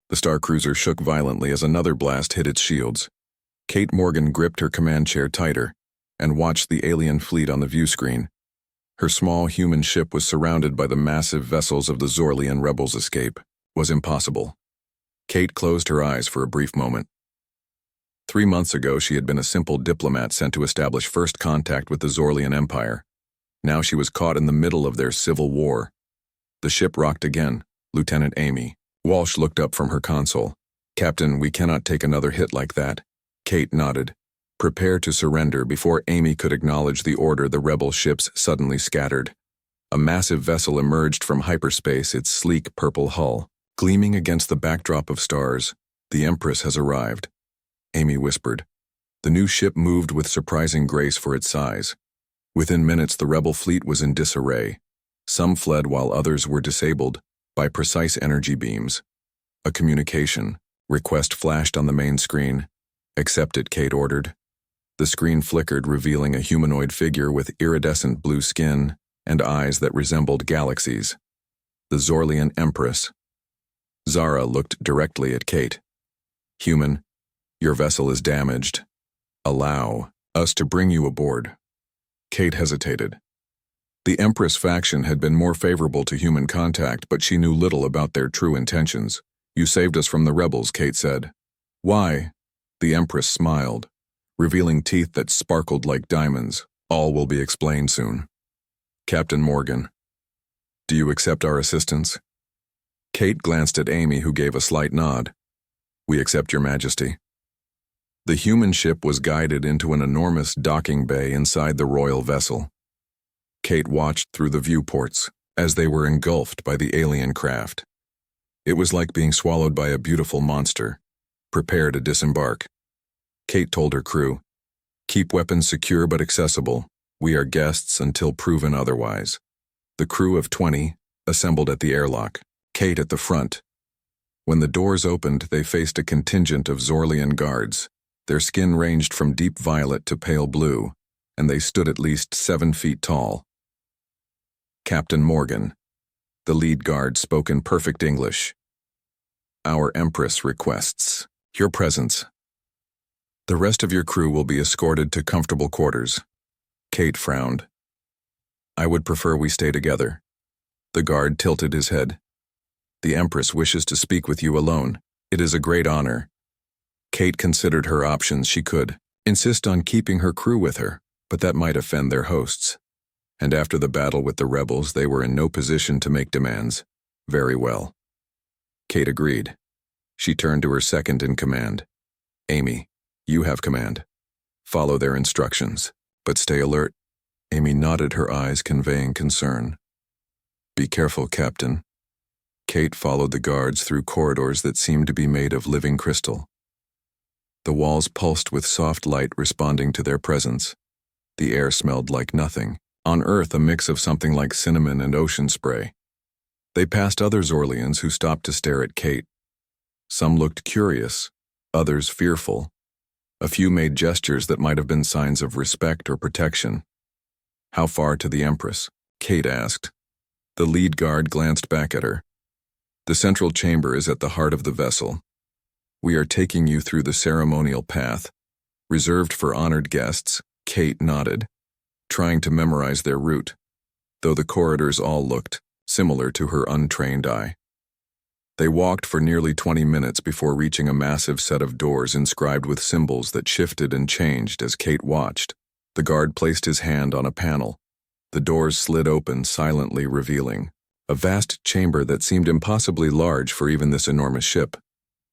The star cruiser shook violently as another blast hit its shields. Kate Morgan gripped her command chair tighter and watched the alien fleet on the view screen. Her small human ship was surrounded by the massive vessels of the Zorlian rebels' escape. Was impossible. Kate closed her eyes for a brief moment. 3 months ago, she had been a simple diplomat sent to establish first contact with the Zorlian Empire. Now she was caught in the middle of their civil war. The ship rocked again. Lieutenant Amy. Walsh looked up from her console. "Captain, we cannot take another hit like that." Kate nodded. "Prepare to surrender." Before Amy could acknowledge the order, the rebel ships suddenly scattered. A massive vessel emerged from hyperspace, its sleek purple hull gleaming against the backdrop of stars. "The Empress has arrived," Amy whispered. The new ship moved with surprising grace for its size. Within minutes, the rebel fleet was in disarray. Some fled while others were disabled by precise energy beams. A communication request flashed on the main screen. "Accept it," Kate ordered. The screen flickered, revealing a humanoid figure with iridescent blue skin and eyes that resembled galaxies. The Zorlian Empress. Zara looked directly at Kate. "Human, your vessel is damaged. Allow us to bring you aboard." Kate hesitated. The Empress faction had been more favorable to human contact, but she knew little about their true intentions. "You saved us from the rebels," Kate said. "Why?" The Empress smiled, revealing teeth that sparkled like diamonds. "All will be explained soon." "Captain Morgan, do you accept our assistance?" Kate glanced at Amy, who gave a slight nod. "We accept, Your Majesty." The human ship was guided into an enormous docking bay inside the royal vessel. Kate watched through the viewports as they were engulfed by the alien craft. It was like being swallowed by a beautiful monster. "Prepare to disembark." Kate told her crew, "Keep weapons secure but accessible. We are guests until proven otherwise." The crew of 20 assembled at the airlock, Kate at the front. When the doors opened, they faced a contingent of Zorlian guards. Their skin ranged from deep violet to pale blue, and they stood at least 7 feet tall. "Captain Morgan," the lead guard spoke in perfect English. "Our Empress requests your presence. The rest of your crew will be escorted to comfortable quarters." Kate frowned. "I would prefer we stay together." The guard tilted his head. "The Empress wishes to speak with you alone. It is a great honor." Kate considered her options. She could insist on keeping her crew with her, but that might offend their hosts. And after the battle with the rebels, they were in no position to make demands. "Very well." Kate agreed. She turned to her second in command. "Amy, you have command. Follow their instructions, but stay alert." Amy nodded, her eyes conveying concern. "Be careful, Captain." Kate followed the guards through corridors that seemed to be made of living crystal. The walls pulsed with soft light responding to their presence. The air smelled like nothing. On Earth, a mix of something like cinnamon and ocean spray. They passed other Zorlians who stopped to stare at Kate. Some looked curious, others fearful. A few made gestures that might have been signs of respect or protection. "How far to the Empress?" Kate asked. The lead guard glanced back at her. "The central chamber is at the heart of the vessel. We are taking you through the ceremonial path, reserved for honored guests." Kate nodded, trying to memorize their route, though the corridors all looked similar to her untrained eye. They walked for nearly 20 minutes before reaching a massive set of doors inscribed with symbols that shifted and changed as Kate watched. The guard placed his hand on a panel. The doors slid open, silently revealing a vast chamber that seemed impossibly large for even this enormous ship.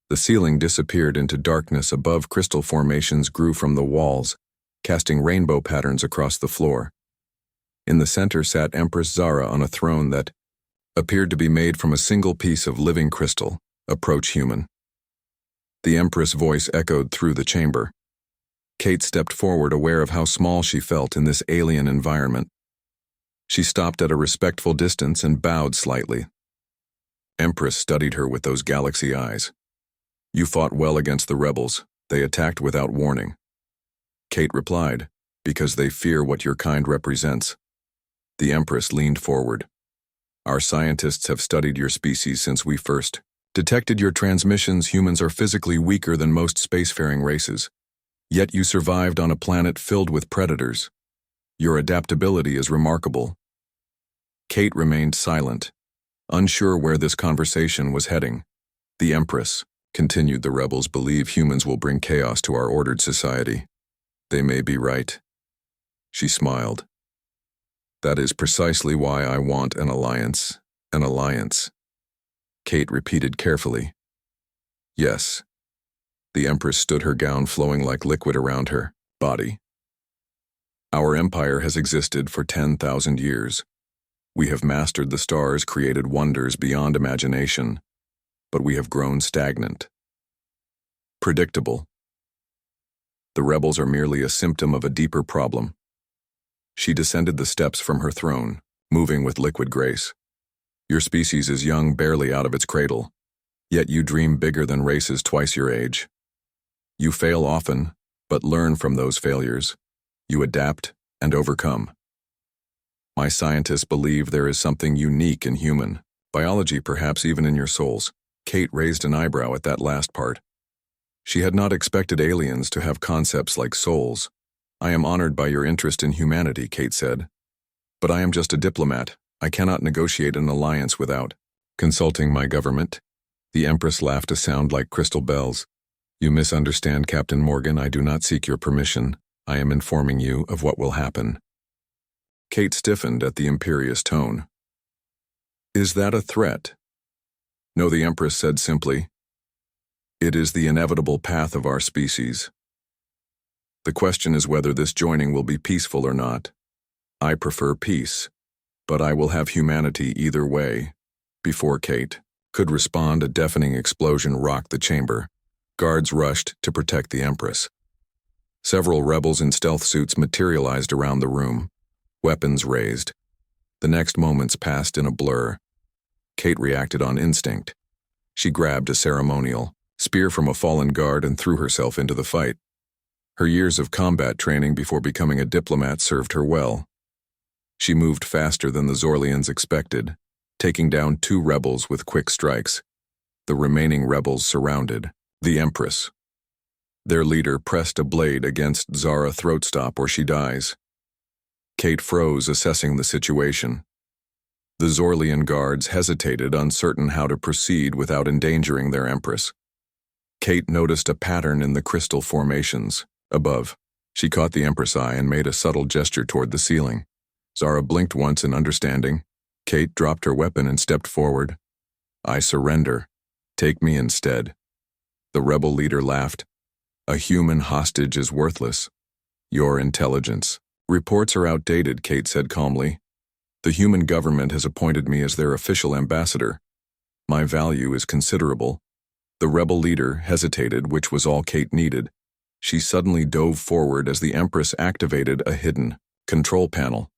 The ceiling disappeared into darkness above. Crystal formations grew from the walls, casting rainbow patterns across the floor. In the center sat Empress Zara on a throne that appeared to be made from a single piece of living crystal. "Approach, human." The Empress' voice echoed through the chamber. Kate stepped forward, aware of how small she felt in this alien environment. She stopped at a respectful distance and bowed slightly. Empress studied her with those galaxy eyes. "You fought well against the rebels. They attacked without warning." Kate replied, "Because they fear what your kind represents." The Empress leaned forward. "Our scientists have studied your species since we first Detected your transmissions. Humans are physically weaker than most spacefaring races. Yet you survived on a planet filled with predators. Your adaptability is remarkable. Kate remained silent, unsure where this conversation was heading. The Empress, continued, the rebels believe humans will bring chaos to our ordered society. They may be right. She smiled. That is precisely why I want an alliance. An alliance. Kate repeated carefully. Yes. The Empress stood, her gown flowing like liquid around her body. Our empire has existed for 10,000 years. We have mastered the stars, created wonders beyond imagination, but we have grown stagnant. Predictable. The rebels are merely a symptom of a deeper problem. She descended the steps from her throne, moving with liquid grace. Your species is young, barely out of its cradle, yet you dream bigger than races twice your age. You fail often, but learn from those failures. You adapt and overcome. My scientists believe there is something unique in human biology, perhaps even in your souls. Kate raised an eyebrow at that last part. She had not expected aliens to have concepts like souls. I am honored by your interest in humanity, Kate said. But I am just a diplomat. I cannot negotiate an alliance without consulting my government. The Empress laughed, a sound like crystal bells. You misunderstand, Captain Morgan. I do not seek your permission. I am informing you of what will happen. Kate stiffened at the imperious tone. Is that a threat? No, the Empress said simply. It is the inevitable path of our species. The question is whether this joining will be peaceful or not. I prefer peace, but I will have humanity either way. Before Kate could respond, a deafening explosion rocked the chamber. Guards rushed to protect the Empress. Several rebels in stealth suits materialized around the room, weapons raised. The next moments passed in a blur. Kate reacted on instinct. She grabbed a ceremonial spear from a fallen guard and threw herself into the fight. Her years of combat training before becoming a diplomat served her well. She moved faster than the Zorlians expected, taking down 2 rebels with quick strikes. The remaining rebels surrounded the Empress. Their leader pressed a blade against Zara throat. Stop or she dies. Kate froze, assessing the situation. The Zorlian guards hesitated, uncertain how to proceed without endangering their Empress. Kate noticed a pattern in the crystal formations above. She caught the Empress' eye and made a subtle gesture toward the ceiling. Zara blinked once in understanding. Kate dropped her weapon and stepped forward. I surrender. Take me instead. The rebel leader laughed. A human hostage is worthless. Your intelligence. Reports are outdated, Kate said calmly. The human government has appointed me as their official ambassador. My value is considerable. The rebel leader hesitated, which was all Kate needed. She suddenly dove forward as the Empress activated a hidden control panel.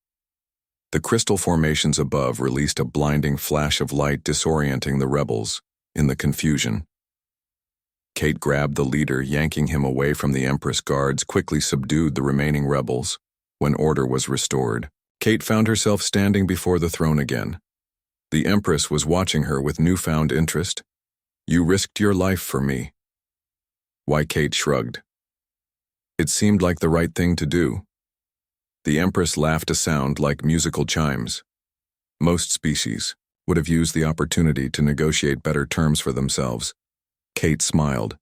The crystal formations above released a blinding flash of light, disorienting the rebels in the confusion. Kate grabbed the leader, yanking him away from the Empress. Guards quickly subdued the remaining rebels. When order was restored, Kate found herself standing before the throne again. The Empress was watching her with newfound interest. You risked your life for me. Why? Kate shrugged. It seemed like the right thing to do. The Empress laughed, a sound like musical chimes. Most species would have used the opportunity to negotiate better terms for themselves. Kate smiled.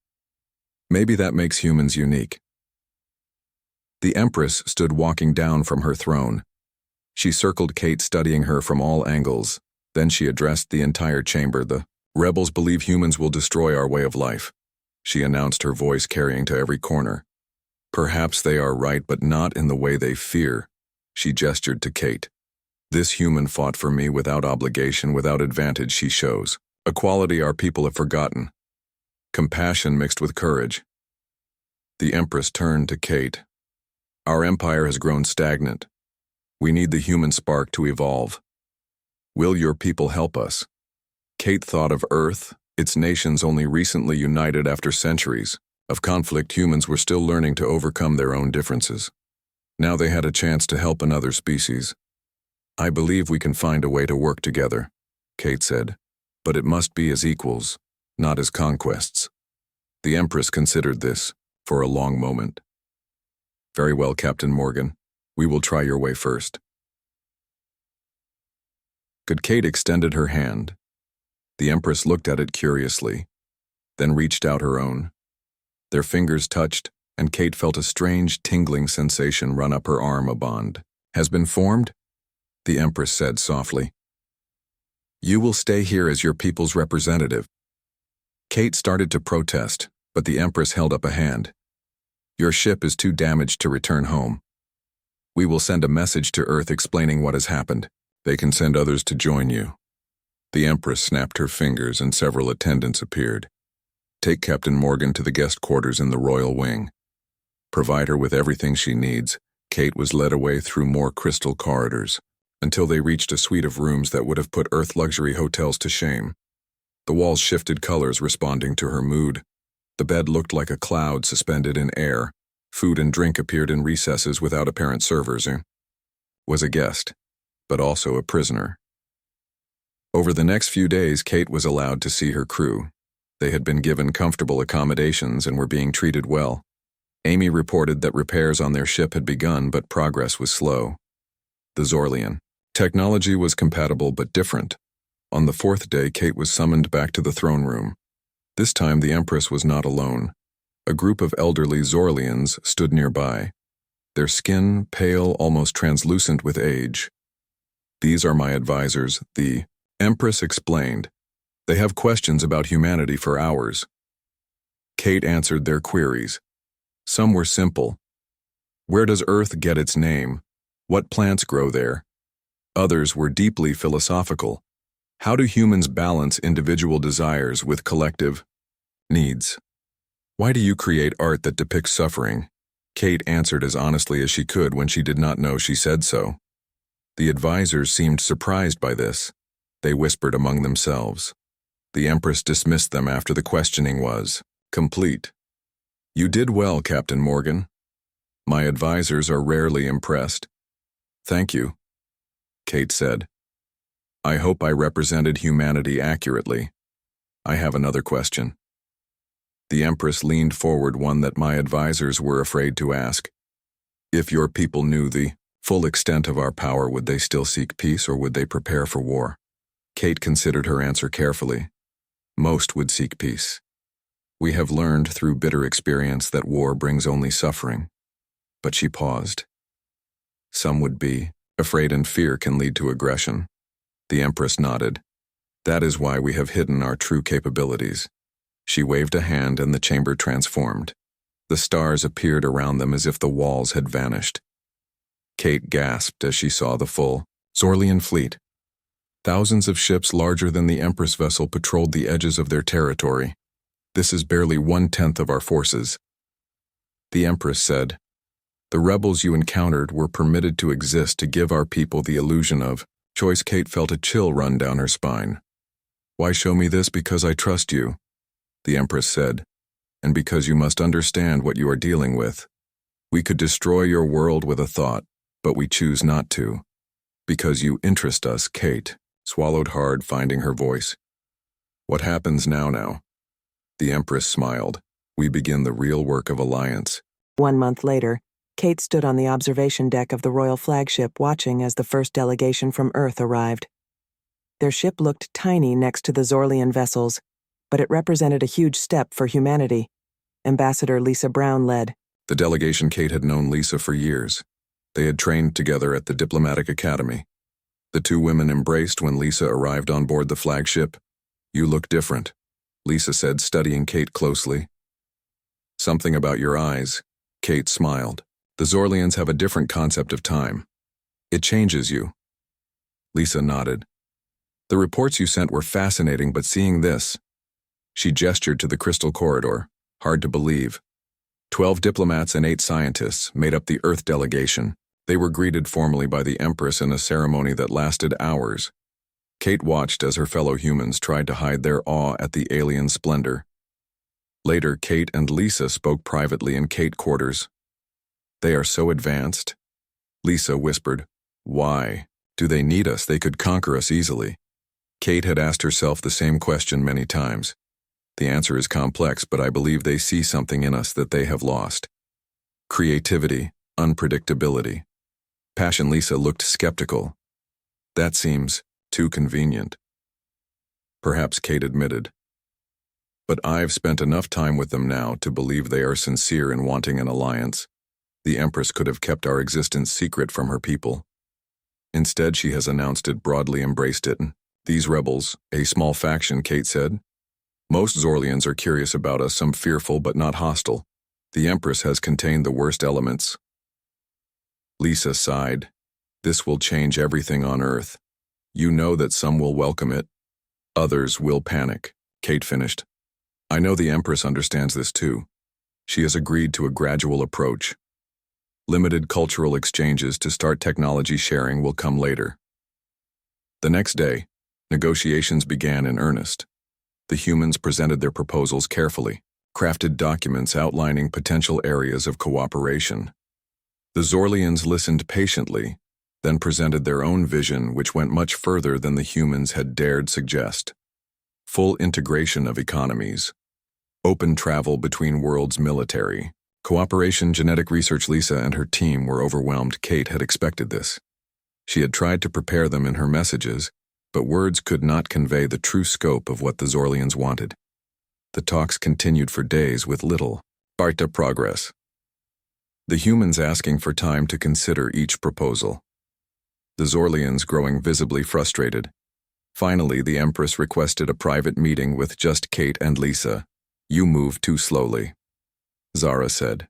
Maybe that makes humans unique. The Empress stood walking down from her throne. She circled Kate, studying her from all angles. Then she addressed the entire chamber. The rebels believe humans will destroy our way of life, she announced, her voice carrying to every corner. Perhaps they are right, but not in the way they fear, she gestured to Kate. This human fought for me without obligation, without advantage. She shows a quality our people have forgotten. Compassion mixed with courage. The Empress turned to Kate. Our empire has grown stagnant. We need the human spark to evolve. Will your people help us? Kate thought of Earth, its nations only recently united after centuries of conflict. Humans were still learning to overcome their own differences. Now they had a chance to help another species. I believe we can find a way to work together, Kate said, but it must be as equals. not as conquests. The Empress considered this for a long moment. Very well, Captain Morgan. We will try your way first. Kate extended her hand. The Empress looked at it curiously, then reached out her own. Their fingers touched, and Kate felt a strange tingling sensation run up her arm. A bond has been formed, the Empress said softly. You will stay here as your people's representative. Kate started to protest, but the Empress held up a hand. Your ship is too damaged to return home. We will send a message to Earth explaining what has happened. They can send others to join you. The Empress snapped her fingers and several attendants appeared. Take Captain Morgan to the guest quarters in the royal wing. Provide her with everything she needs. Kate was led away through more crystal corridors, until they reached a suite of rooms that would have put Earth luxury hotels to shame. The walls shifted colors responding to her mood. The bed looked like a cloud suspended in air. Food and drink appeared in recesses without apparent servers. Was a guest, but also a prisoner. Over the next few days, Kate was allowed to see her crew. They had been given comfortable accommodations and were being treated well. Amy reported that repairs on their ship had begun, but progress was slow. The Zorlian technology was compatible but different. On the fourth day, Kate was summoned back to the throne room. This time, the Empress was not alone. A group of elderly Zorlians stood nearby, their skin pale, almost translucent with age. These are my advisors, the Empress explained. They have questions about humanity for hours. Kate answered their queries. Some were simple. Where does Earth get its name? What plants grow there? Others were deeply philosophical. How do humans balance individual desires with collective needs? Why do you create art that depicts suffering? Kate answered as honestly as she could when she did not know she said so. The advisors seemed surprised by this. They whispered among themselves. The Empress dismissed them after the questioning was complete. You did well, Captain Morgan. My advisors are rarely impressed. Thank you, Kate said. I hope I represented humanity accurately. I have another question. The Empress leaned forward, one that my advisors were afraid to ask. If your people knew the full extent of our power, would they still seek peace or would they prepare for war? Kate considered her answer carefully. Most would seek peace. We have learned through bitter experience that war brings only suffering. But she paused. Some would be afraid, and fear can lead to aggression. The Empress nodded. That is why we have hidden our true capabilities. She waved a hand and the chamber transformed. The stars appeared around them as if the walls had vanished. Kate gasped as she saw the full Zorlian fleet. Thousands of ships larger than the Empress vessel patrolled the edges of their territory. This is barely 1/10 of our forces. The Empress said, The rebels you encountered were permitted to exist to give our people the illusion of choice. Kate felt a chill run down her spine. Why show me this? Because I trust you, the Empress said, and because you must understand what you are dealing with. We could destroy your world with a thought, but we choose not to. Because you interest us. Kate swallowed hard, finding her voice. What happens now? The Empress smiled. We begin the real work of alliance. 1 month later, Kate stood on the observation deck of the royal flagship watching as the first delegation from Earth arrived. Their ship looked tiny next to the Zorlian vessels, but it represented a huge step for humanity. Ambassador Lisa Brown led. The delegation. Kate had known Lisa for years. They had trained together at the Diplomatic Academy. The two women embraced when Lisa arrived on board the flagship. You look different, Lisa said, studying Kate closely. Something about your eyes. Kate smiled. The Zorlians have a different concept of time. It changes you. Lisa nodded. The reports you sent were fascinating, but seeing this. She gestured to the crystal corridor. Hard to believe. 12 diplomats and 8 scientists made up the Earth delegation. They were greeted formally by the Empress in a ceremony that lasted hours. Kate watched as her fellow humans tried to hide their awe at the alien splendor. Later, Kate and Lisa spoke privately in Kate quarters. They are so advanced. Lisa whispered, Why? Do they need us? They could conquer us easily. Kate had asked herself the same question many times. The answer is complex, but I believe they see something in us that they have lost. Creativity, unpredictability. Passion. Lisa looked skeptical. That seems too convenient. Perhaps, Kate admitted. But I've spent enough time with them now to believe they are sincere in wanting an alliance. The Empress could have kept our existence secret from her people. Instead, she has announced it, broadly embraced it. These rebels, a small faction, Kate said. Most Zorlians are curious about us, some fearful but not hostile. The Empress has contained the worst elements. Lisa sighed. This will change everything on Earth. You know that some will welcome it. Others will panic, Kate finished. I know the Empress understands this too. She has agreed to a gradual approach. Limited cultural exchanges to start technology sharing will come later. The next day, negotiations began in earnest. The humans presented their proposals carefully, crafted documents outlining potential areas of cooperation. The Zorlians listened patiently, then presented their own vision, which went much further than the humans had dared suggest. Full integration of economies. Open travel between worlds, military. Cooperation, genetic research. Lisa and her team were overwhelmed. Kate had expected this. She had tried to prepare them in her messages, but words could not convey the true scope of what the Zorlians wanted. The talks continued for days with little progress. The humans asking for time to consider each proposal. The Zorlians growing visibly frustrated. Finally, the Empress requested a private meeting with just Kate and Lisa. You move too slowly, Zara said.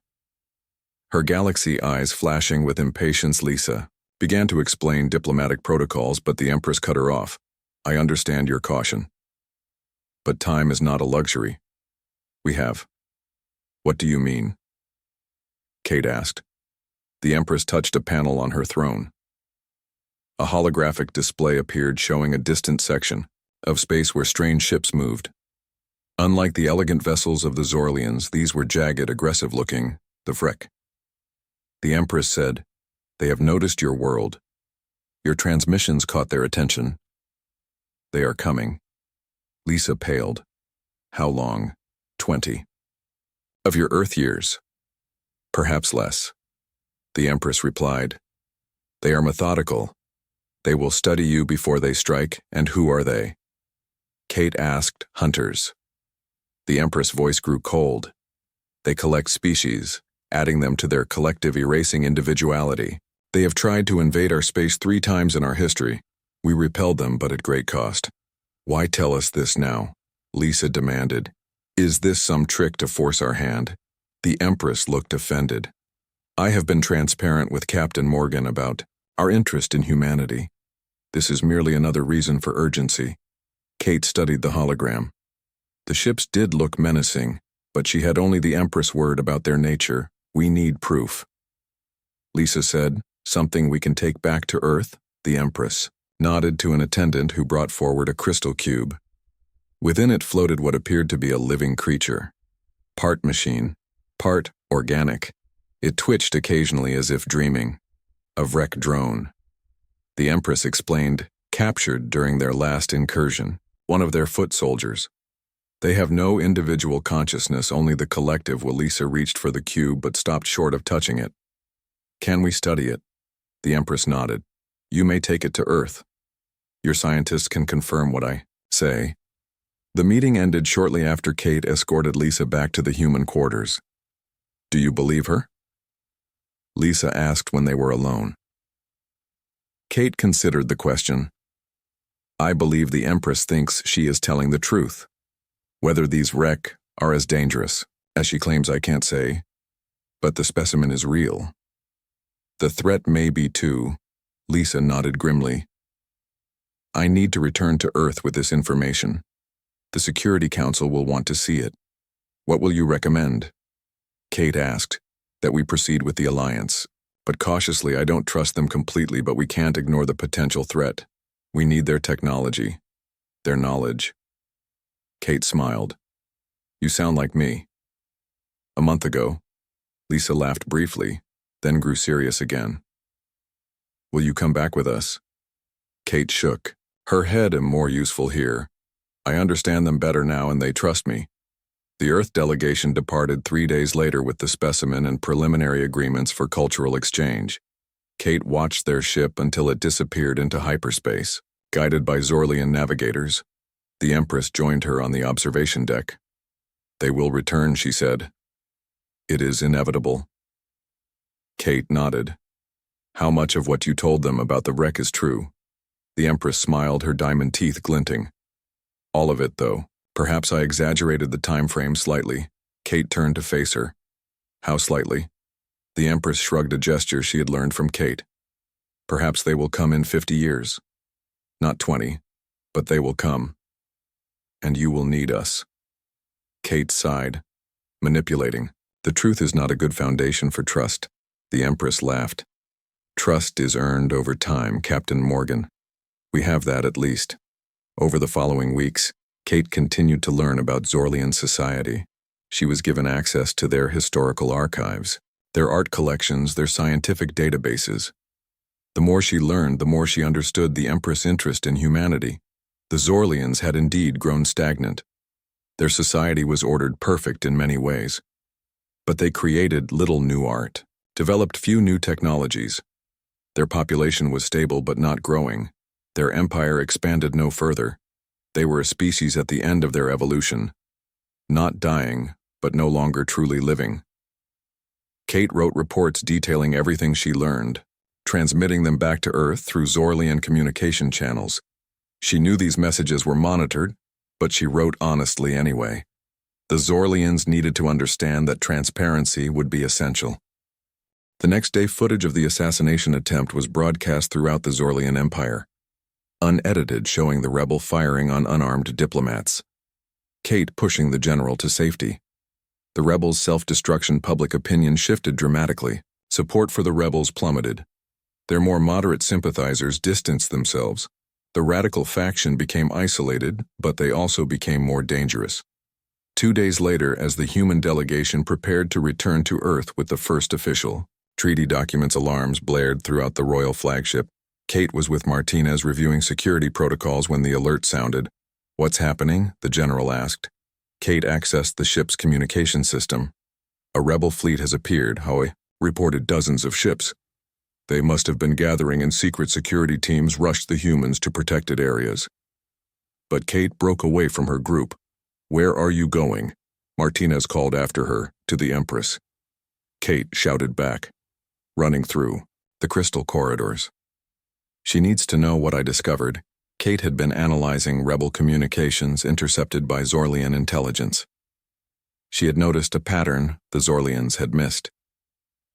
Her galaxy eyes flashing with impatience. Lisa began to explain diplomatic protocols, but the Empress cut her off. I understand your caution. But time is not a luxury. We have. What do you mean? Kate asked. The Empress touched a panel on her throne. A holographic display appeared showing a distant section of space where strange ships moved. Unlike the elegant vessels of the Zorlians, these were jagged, aggressive-looking, the Vrek. The Empress said, They have noticed your world. Your transmissions caught their attention. They are coming. Lisa paled. How long? 20. Of your Earth years. Perhaps less. The Empress replied. They are methodical. They will study you before they strike, and who are they? Kate asked. Hunters. The Empress' voice grew cold. They collect species, adding them to their collective, erasing individuality. They have tried to invade our space 3 times in our history. We repelled them, but at great cost. Why tell us this now? Lisa demanded. Is this some trick to force our hand? The Empress looked offended. I have been transparent with Captain Morgan about our interest in humanity. This is merely another reason for urgency. Kate studied the hologram. The ships did look menacing, but she had only the Empress' word about their nature. We need proof. Lisa said, something we can take back to Earth? The Empress nodded to an attendant who brought forward a crystal cube. Within it floated what appeared to be a living creature. Part machine, part organic. It twitched occasionally as if dreaming. A Vrek drone. The Empress explained, captured during their last incursion, one of their foot soldiers. They have no individual consciousness, only the collective. Lisa reached for the cube but stopped short of touching it. Can we study it? The Empress nodded. You may take it to Earth. Your scientists can confirm what I say. The meeting ended shortly after Kate escorted Lisa back to the human quarters. Do you believe her? Lisa asked when they were alone. Kate considered the question. I believe the Empress thinks she is telling the truth. Whether these Vrek are as dangerous as she claims, I can't say, but the specimen is real. The threat may be too. Lisa nodded grimly. I need to return to Earth with this information. The Security Council will want to see it. What will you recommend? Kate asked. That we proceed with the alliance. But cautiously, I don't trust them completely, but we can't ignore the potential threat. We need their technology, their knowledge. Kate smiled. You sound like me. A month ago. Lisa laughed briefly, then grew serious again. Will you come back with us? Kate shook. Her head am more useful here. I understand them better now and they trust me. The Earth delegation departed 3 days later with the specimen and preliminary agreements for cultural exchange. Kate watched their ship until it disappeared into hyperspace. Guided by Zorlian navigators, the Empress joined her on the observation deck. "They will return," she said. "It is inevitable." Kate nodded. "How much of what you told them about the wreck is true?" The Empress smiled, her diamond teeth glinting. "All of it, though. Perhaps I exaggerated the time frame slightly." Kate turned to face her. "How slightly?" The Empress shrugged, a gesture she had learned from Kate. "Perhaps they will come in 50 years. Not 20, but they will come. And you will need us." Kate sighed, manipulating. "The truth is not a good foundation for trust." The Empress laughed. "Trust is earned over time, Captain Morgan. We have that at least." Over the following weeks, Kate continued to learn about Zorlian society. She was given access to their historical archives, their art collections, their scientific databases. The more she learned, the more she understood the Empress' interest in humanity. The Zorlians had indeed grown stagnant. Their society was ordered perfect in many ways. But they created little new art, developed few new technologies. Their population was stable but not growing. Their empire expanded no further. They were a species at the end of their evolution, not dying, but no longer truly living. Kate wrote reports detailing everything she learned, transmitting them back to Earth through Zorlian communication channels. She knew these messages were monitored, but she wrote honestly anyway. The Zorlians needed to understand that transparency would be essential. The next day, footage of the assassination attempt was broadcast throughout the Zorlian Empire, unedited, showing the rebel firing on unarmed diplomats. Kate pushing the general to safety. The rebels' self-destruction public opinion shifted dramatically. Support for the rebels plummeted. Their more moderate sympathizers distanced themselves. The radical faction became isolated, but they also became more dangerous. 2 days later, as the human delegation prepared to return to Earth with the first official treaty documents, alarms blared throughout the royal flagship. Kate was with Martinez reviewing security protocols when the alert sounded. "What's happening?" the general asked. Kate accessed the ship's communication system. "A rebel fleet has appeared," Howe reported. "Dozens of ships. They must have been gathering, and secret security teams rushed the humans to protected areas." But Kate broke away from her group. "Where are you going?" Martinez called after her, to the Empress. Kate shouted back, "Running through the crystal corridors." "She needs to know what I discovered." Kate had been analyzing rebel communications intercepted by Zorlian intelligence. She had noticed a pattern the Zorlians had missed.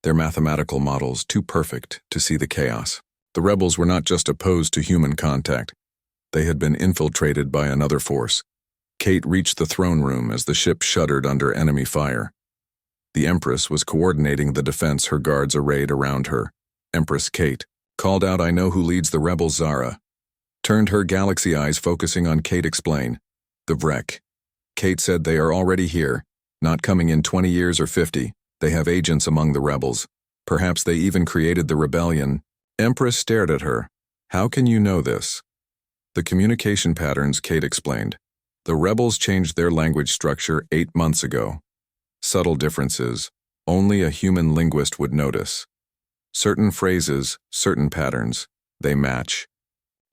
Their mathematical models too perfect to see the chaos. The rebels were not just opposed to human contact. They had been infiltrated by another force. Kate reached the throne room as the ship shuddered under enemy fire. The Empress was coordinating the defense, her guards arrayed around her. Empress Kate called out, "I know who leads the rebels." Zara turned her galaxy eyes focusing on Kate. "Explain." "The wreck." Kate said, "They are already here, not coming in 20 years or 50. They have agents among the rebels. Perhaps they even created the rebellion." Empress stared at her. "How can you know this?" "The communication patterns," Kate explained. "The rebels changed their language structure 8 months ago. Subtle differences, only a human linguist would notice. Certain phrases, certain patterns, they match.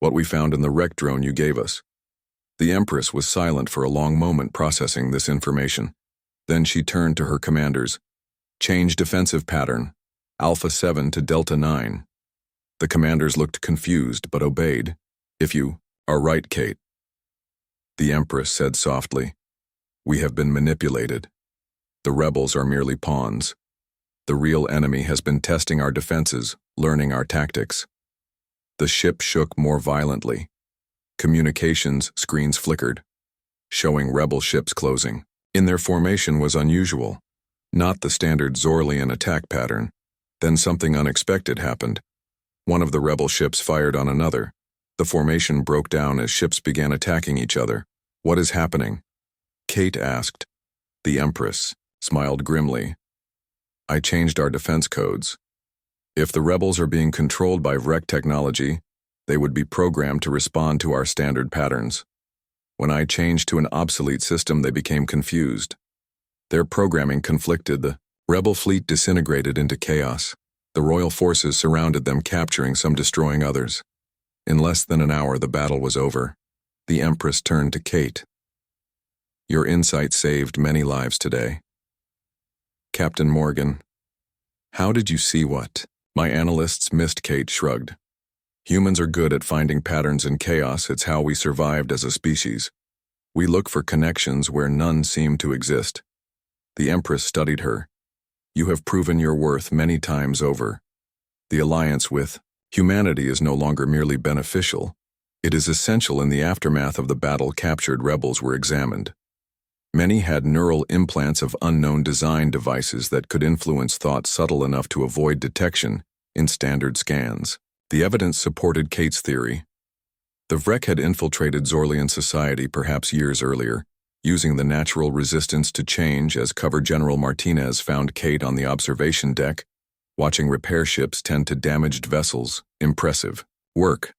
What we found in the wreck drone you gave us." The Empress was silent for a long moment, processing this information. Then she turned to her commanders. "Change defensive pattern, Alpha 7 to Delta 9. The commanders looked confused but obeyed. "If you are right, Kate." The Empress said softly, "We have been manipulated. The rebels are merely pawns. The real enemy has been testing our defenses, learning our tactics." The ship shook more violently. Communications screens flickered, showing rebel ships closing. In their formation was unusual, not the standard Zorlian attack pattern. Then something unexpected happened. One of the rebel ships fired on another. The formation broke down as ships began attacking each other. "What is happening?" Kate asked. The Empress smiled grimly. "I changed our defense codes. If the rebels are being controlled by wreck technology, they would be programmed to respond to our standard patterns. When I changed to an obsolete system, they became confused. Their programming conflicted. The rebel fleet disintegrated into chaos. The royal forces surrounded them, capturing some, destroying others. In less than an hour, the battle was over. The Empress turned to Kate. "Your insight saved many lives today." "Captain Morgan, how did you see what?" "My analysts missed." Kate shrugged. "Humans are good at finding patterns in chaos. It's how we survived as a species. We look for connections where none seem to exist." The Empress studied her. "You have proven your worth many times over. The alliance with humanity is no longer merely beneficial. It is essential." In the aftermath of the battle, captured rebels were examined. Many had neural implants of unknown design, devices that could influence thought subtle enough to avoid detection in standard scans. The evidence supported Kate's theory. The Vrek had infiltrated Zorlian society perhaps years earlier, using the natural resistance to change. As Cover General Martinez found Kate on the observation deck, watching repair ships tend to damaged vessels. "Impressive work,"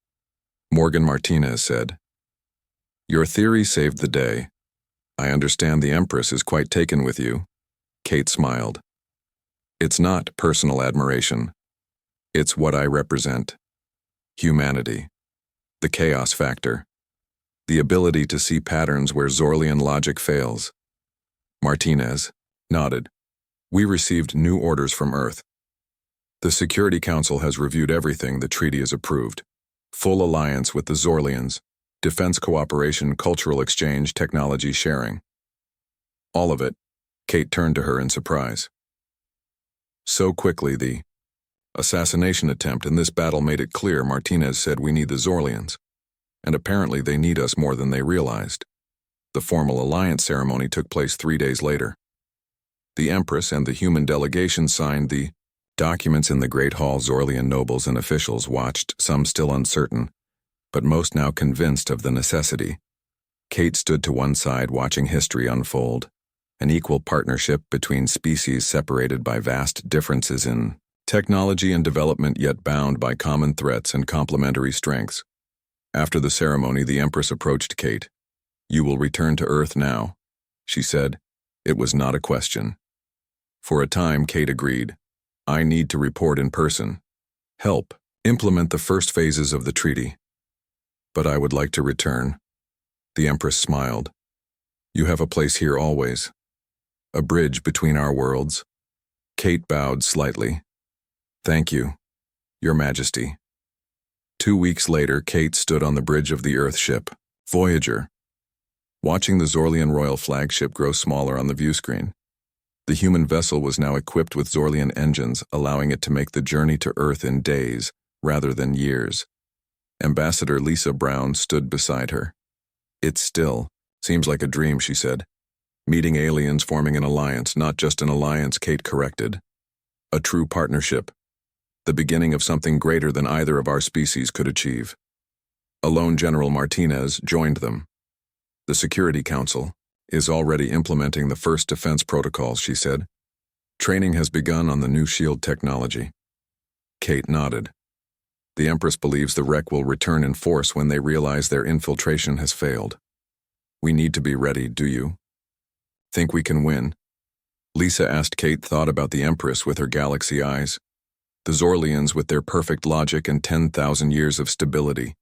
Morgan Martinez said. "Your theory saved the day. I understand the Empress is quite taken with you." Kate smiled. "It's not personal admiration. It's what I represent. Humanity. The chaos factor. The ability to see patterns where Zorlian logic fails." Martinez nodded. "We received new orders from Earth. The Security Council has reviewed everything. The treaty is approved. Full alliance with the Zorlians. Defense cooperation, cultural exchange, technology sharing. All of it." Kate turned to her in surprise. "So quickly. The assassination attempt in this battle made it clear." Martinez said. "We need the Zorlians. And apparently they need us more than they realized." The formal alliance ceremony took place 3 days later. The Empress and the human delegation signed the documents in the Great Hall. Zorlian nobles and officials watched, some still uncertain, but most now convinced of the necessity. Kate stood to one side, watching history unfold, an equal partnership between species separated by vast differences in technology and development, yet bound by common threats and complementary strengths. After the ceremony, the Empress approached Kate. "You will return to Earth now," she said. It was not a question. For a time, Kate agreed. "I need to report in person. Help implement the first phases of the treaty. But I would like to return." The Empress smiled. "You have a place here always. A bridge between our worlds." Kate bowed slightly. "Thank you, Your Majesty." 2 weeks later, Kate stood on the bridge of the Earth ship, Voyager, watching the Zorlian royal flagship grow smaller on the viewscreen. The human vessel was now equipped with Zorlian engines, allowing it to make the journey to Earth in days rather than years. Ambassador Lisa Brown stood beside her. "It still seems like a dream," she said. "Meeting aliens, forming an alliance." "Not just an alliance," Kate corrected. "A true partnership. The beginning of something greater than either of our species could achieve." Alone General Martinez joined them. "The Security Council is already implementing the first defense protocols," she said. "Training has begun on the new shield technology." Kate nodded. "The Empress believes the wreck will return in force when they realize their infiltration has failed. We need to be ready. Do you think we can win?" Lisa asked. Kate thought about the Empress with her galaxy eyes, the Zorlians with their perfect logic and 10,000 years of stability,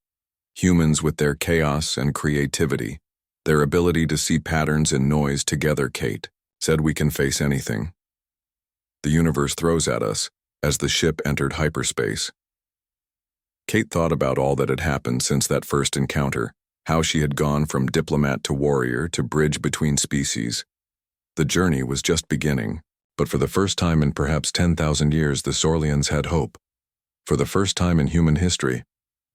humans with their chaos and creativity, their ability to see patterns in noise. Together, Kate said, "We can face anything the universe throws at us." As the ship entered hyperspace, Kate thought about all that had happened since that first encounter, how she had gone from diplomat to warrior to bridge between species. The journey was just beginning, but for the first time in perhaps 10,000 years, the Zorlians had hope. For the first time in human history,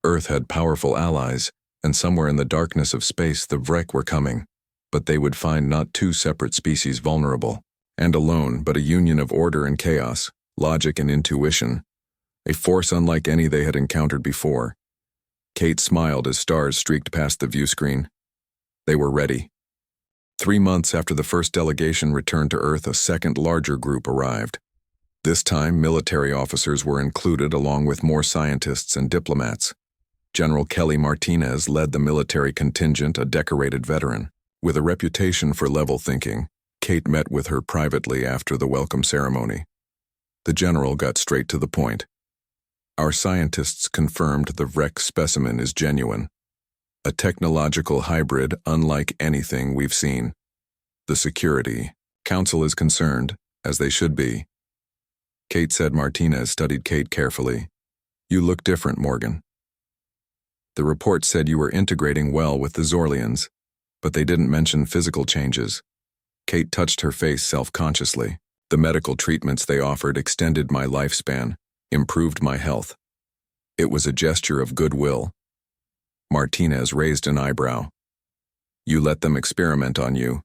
Earth had powerful allies, and somewhere in the darkness of space the Vrek were coming, but they would find not two separate species vulnerable and alone, but a union of order and chaos, logic and intuition, a force unlike any they had encountered before. Kate smiled as stars streaked past the viewscreen. They were ready. 3 months after the first delegation returned to Earth, a second larger group arrived. This time, military officers were included along with more scientists and diplomats. General Kelly Martinez led the military contingent, a decorated veteran. With a reputation for level thinking, Kate met with her privately after the welcome ceremony. The general got straight to the point. Our scientists confirmed the wreck specimen is genuine. A technological hybrid unlike anything we've seen. The Security Council is concerned, as they should be. Kate said. Martinez studied Kate carefully. You look different, Morgan. The report said you were integrating well with the Zorlians, but they didn't mention physical changes. Kate touched her face self-consciously. The medical treatments they offered extended my lifespan, improved my health. It was a gesture of goodwill. Martinez raised an eyebrow. You let them experiment on you.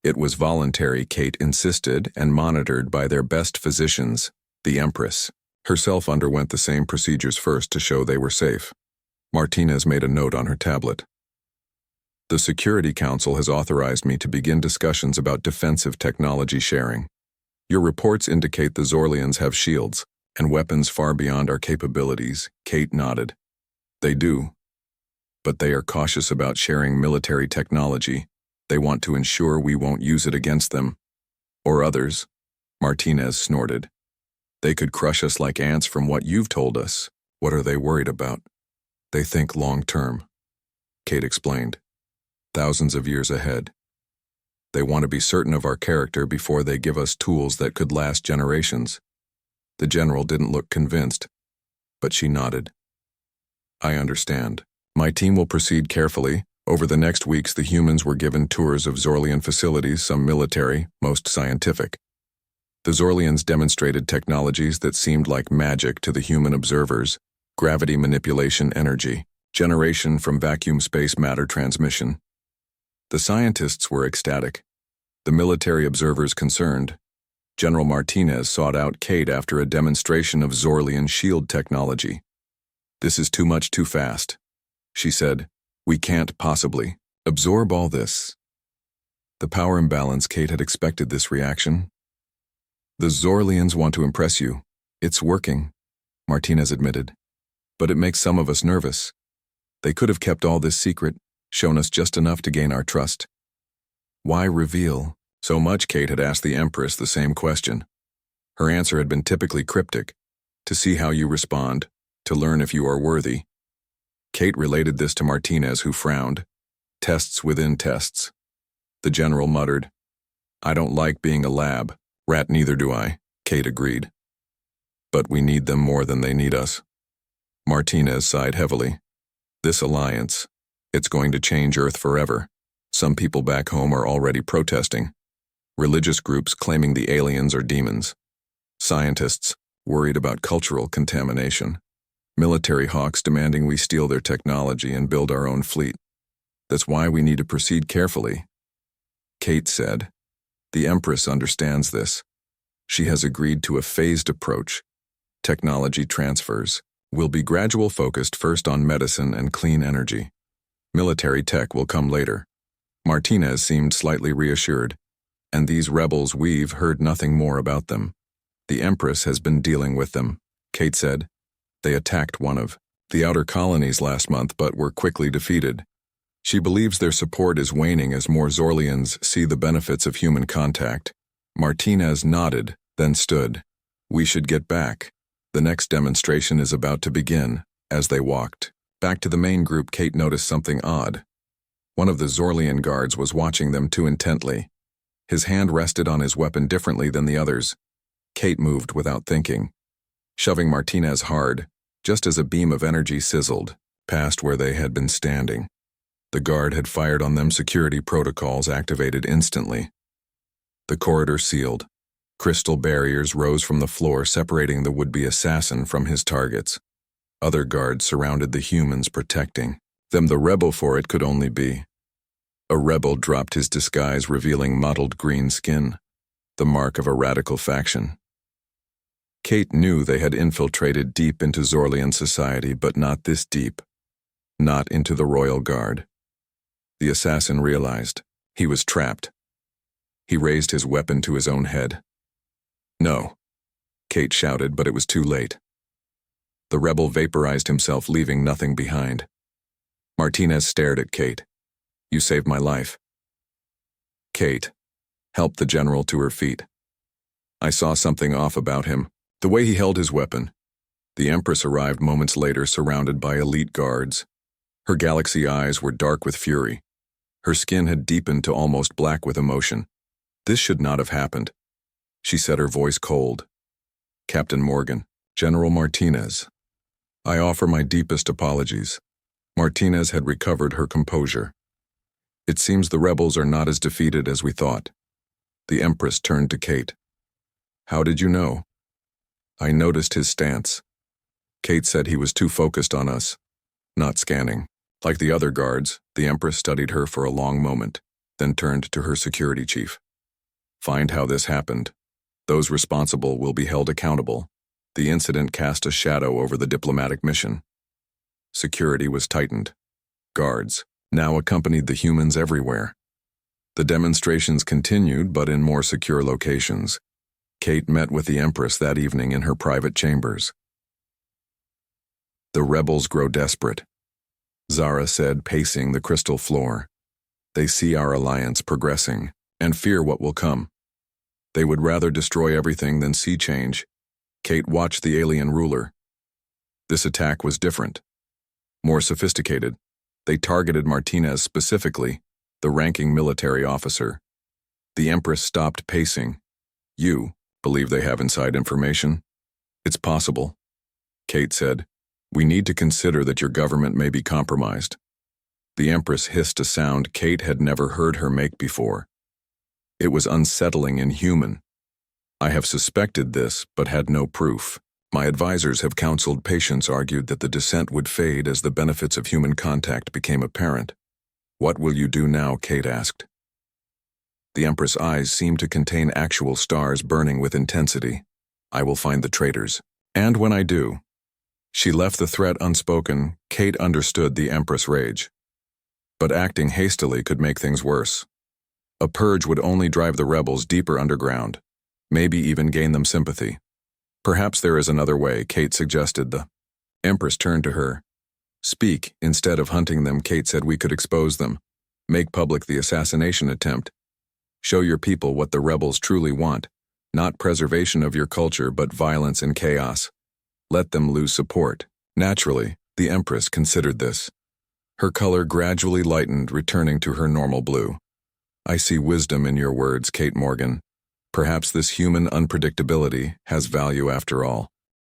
It was voluntary, Kate insisted, and monitored by their best physicians. The Empress herself underwent the same procedures first to show they were safe. Martinez made a note on her tablet. The Security Council has authorized me to begin discussions about defensive technology sharing. Your reports indicate the Zorlians have shields and weapons far beyond our capabilities. Kate nodded. They do. But they are cautious about sharing military technology. They want to ensure we won't use it against them. Or others. Martinez snorted. They could crush us like ants from what you've told us. What are they worried about? They think long-term. Kate explained. Thousands of years ahead. They want to be certain of our character before they give us tools that could last generations. The general didn't look convinced, but she nodded. I understand. My team will proceed carefully. Over the next weeks, the humans were given tours of Zorlian facilities, some military, most scientific. The Zorlians demonstrated technologies that seemed like magic to the human observers: gravity manipulation, energy generation from vacuum space matter transmission. The scientists were ecstatic. The military observers concerned. General Martinez sought out Kate after a demonstration of Zorlian shield technology. This is too much too fast, she said. We can't possibly absorb all this. The power imbalance. Kate had expected this reaction. The Zorlians want to impress you. It's working, Martinez admitted. But it makes some of us nervous. They could have kept all this secret, shown us just enough to gain our trust. Why reveal so much? Kate had asked the Empress the same question. Her answer had been typically cryptic. To see how you respond, to learn if you are worthy. Kate related this to Martinez, who frowned. Tests within tests. The general muttered. I don't like being a lab rat. Neither do I, Kate agreed. But we need them more than they need us. Martinez sighed heavily. This alliance, it's going to change Earth forever. Some people back home are already protesting. Religious groups claiming the aliens are demons. Scientists worried about cultural contamination. Military hawks demanding we steal their technology and build our own fleet. That's why we need to proceed carefully. Kate said. The Empress understands this. She has agreed to a phased approach. Technology transfers will be gradual, focused first on medicine and clean energy. Military tech will come later. Martinez seemed slightly reassured. And these rebels, we've heard nothing more about them. The Empress has been dealing with them, Kate said. They attacked one of the outer colonies last month but were quickly defeated. She believes their support is waning as more Zorlians see the benefits of human contact. Martinez nodded, then stood. We should get back. The next demonstration is about to begin. As they walked back to the main group, Kate noticed something odd. One of the Zorlian guards was watching them too intently. His hand rested on his weapon differently than the others. Kate moved without thinking, shoving Martinez hard, just as a beam of energy sizzled past where they had been standing. The guard had fired on them. Security protocols activated instantly. The corridor sealed. Crystal barriers rose from the floor, separating the would-be assassin from his targets. Other guards surrounded the humans, protecting them. The rebel, for it could only be. A rebel dropped his disguise, revealing mottled green skin, the mark of a radical faction. Kate knew they had infiltrated deep into Zorlian society, but not this deep. Not into the Royal Guard. The assassin realized he was trapped. He raised his weapon to his own head. No, Kate shouted, but it was too late. The rebel vaporized himself, leaving nothing behind. Martinez stared at Kate. You saved my life. Kate, helped the general to her feet. I saw something off about him, the way he held his weapon. The Empress arrived moments later surrounded by elite guards. Her galaxy eyes were dark with fury. Her skin had deepened to almost black with emotion. This should not have happened. She said, her voice cold. Captain Morgan, General Martinez. I offer my deepest apologies. Martinez had recovered her composure. It seems the rebels are not as defeated as we thought. The Empress turned to Kate. How did you know? I noticed his stance. Kate said he was too focused on us, not scanning. Like the other guards, the Empress studied her for a long moment, then turned to her security chief. Find how this happened. Those responsible will be held accountable. The incident cast a shadow over the diplomatic mission. Security was tightened. Guards now accompanied the humans everywhere. The demonstrations continued, but in more secure locations. Kate met with the Empress that evening in her private chambers. The rebels grow desperate, Zara said, pacing the crystal floor. They see our alliance progressing and fear what will come. They would rather destroy everything than see change. Kate watched the alien ruler. This attack was different. More sophisticated. They targeted Martinez specifically, the ranking military officer. The Empress stopped pacing. You believe they have inside information? It's possible. Kate said, we need to consider that your government may be compromised. The Empress hissed a sound Kate had never heard her make before. It was unsettling and human. I have suspected this, but had no proof. My advisors have counseled patients argued that the dissent would fade as the benefits of human contact became apparent. What will you do now? Kate asked. The Empress' eyes seemed to contain actual stars burning with intensity. I will find the traitors. And when I do. She left the threat unspoken. Kate understood the Empress' rage. But acting hastily could make things worse. A purge would only drive the rebels deeper underground, maybe even gain them sympathy. Perhaps there is another way, Kate suggested. The Empress turned to her. Speak, instead of hunting them, Kate said. We could expose them. Make public the assassination attempt. Show your people what the rebels truly want, not preservation of your culture but violence and chaos. Let them lose support. Naturally, the Empress considered this. Her color gradually lightened, returning to her normal blue. I see wisdom in your words, Kate Morgan. Perhaps this human unpredictability has value after all.